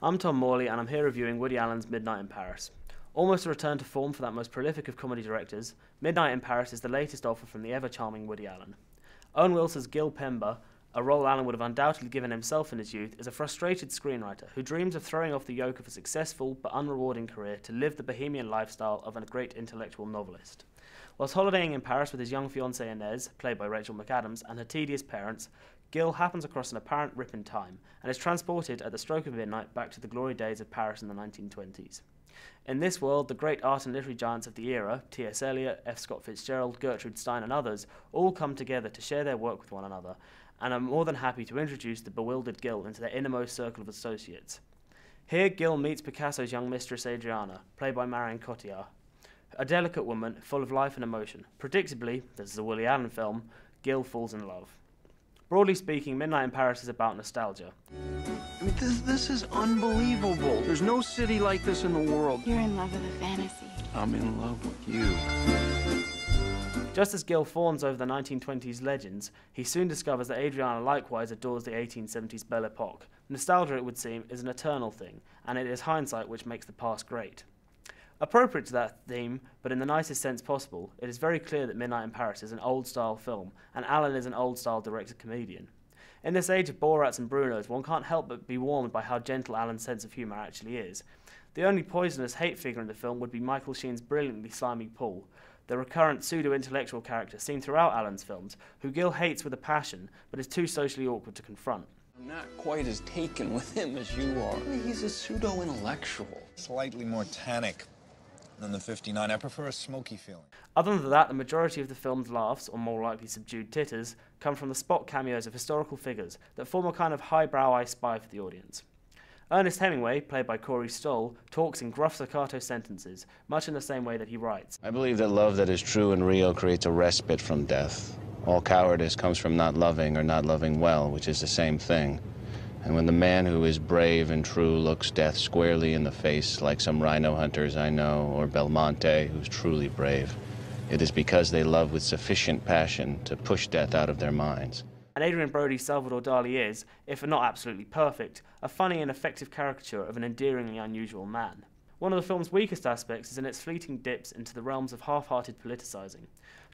I'm Tom Morley, and I'm here reviewing Woody Allen's Midnight in Paris. Almost a return to form for that most prolific of comedy directors, Midnight in Paris is the latest offer from the ever-charming Woody Allen. Owen Wilson's Gil Pember, a role Allen would have undoubtedly given himself in his youth, is a frustrated screenwriter who dreams of throwing off the yoke of a successful but unrewarding career to live the bohemian lifestyle of a great intellectual novelist. Whilst holidaying in Paris with his young fiancée Inez, played by Rachel McAdams, and her tedious parents, Gil happens across an apparent rip in time and is transported at the stroke of midnight back to the glory days of Paris in the 1920s. In this world, the great art and literary giants of the era, T.S. Eliot, F. Scott Fitzgerald, Gertrude Stein and others, all come together to share their work with one another, and are more than happy to introduce the bewildered Gil into their innermost circle of associates. Here, Gil meets Picasso's young mistress Adriana, played by Marion Cotillard, a delicate woman full of life and emotion. Predictably, this is a Woody Allen film, Gil falls in love. Broadly speaking, Midnight in Paris is about nostalgia. I mean, this is unbelievable. There's no city like this in the world. You're in love with a fantasy. I'm in love with you. Just as Gil fawns over the 1920s legends, he soon discovers that Adriana likewise adores the 1870s Belle Epoque. Nostalgia, it would seem, is an eternal thing, and it is hindsight which makes the past great. Appropriate to that theme, but in the nicest sense possible, it is very clear that Midnight in Paris is an old-style film, and Allen is an old-style director-comedian. In this age of Borats and Brunos, one can't help but be warmed by how gentle Allen's sense of humour actually is. The only poisonous hate figure in the film would be Michael Sheen's brilliantly slimy Paul, the recurrent pseudo-intellectual character seen throughout Allen's films, who Gil hates with a passion, but is too socially awkward to confront. I'm not quite as taken with him as you are. I mean, he's a pseudo-intellectual. Slightly more tannic than the 59. I prefer a smoky feeling. Other than that, the majority of the film's laughs, or more likely subdued titters, come from the spot cameos of historical figures that form a kind of highbrow I Spy for the audience. Ernest Hemingway, played by Corey Stoll, talks in gruff staccato sentences, much in the same way that he writes. I believe that love that is true and real creates a respite from death. All cowardice comes from not loving or not loving well, which is the same thing. And when the man who is brave and true looks death squarely in the face, like some rhino hunters I know, or Belmonte, who's truly brave, it is because they love with sufficient passion to push death out of their minds. And Adrian Brody's Salvador Dali is, if not absolutely perfect, a funny and effective caricature of an endearingly unusual man. One of the film's weakest aspects is in its fleeting dips into the realms of half-hearted politicizing.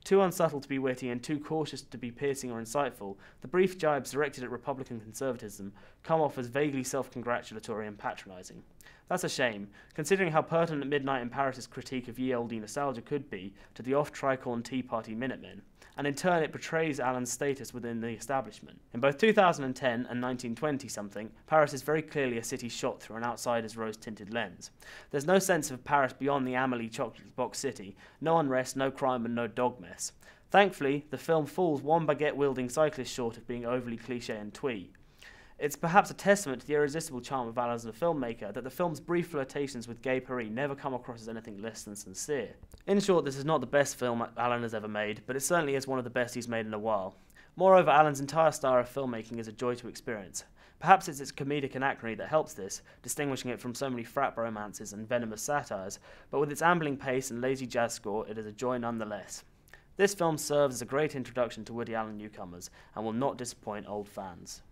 Too unsubtle to be witty and too cautious to be piercing or insightful, the brief jibes directed at Republican conservatism come off as vaguely self-congratulatory and patronizing. That's a shame, considering how pertinent Midnight in Paris' critique of ye olde nostalgia could be to the oft-tricorn Tea Party Minutemen, and in turn it betrays Allen's status within the establishment. In both 2010 and 1920-something, Paris is very clearly a city shot through an outsider's rose-tinted lens. There's no sense of Paris beyond the Amelie chocolate box city, no unrest, no crime and no dog mess. Thankfully, the film falls one baguette-wielding cyclist short of being overly cliché and twee. It's perhaps a testament to the irresistible charm of Allen as a filmmaker that the film's brief flirtations with gay Paris never come across as anything less than sincere. In short, this is not the best film Allen has ever made, but it certainly is one of the best he's made in a while. Moreover, Allen's entire style of filmmaking is a joy to experience. Perhaps it's its comedic anachrony that helps this, distinguishing it from so many frat romances and venomous satires, but with its ambling pace and lazy jazz score, it is a joy nonetheless. This film serves as a great introduction to Woody Allen newcomers, and will not disappoint old fans.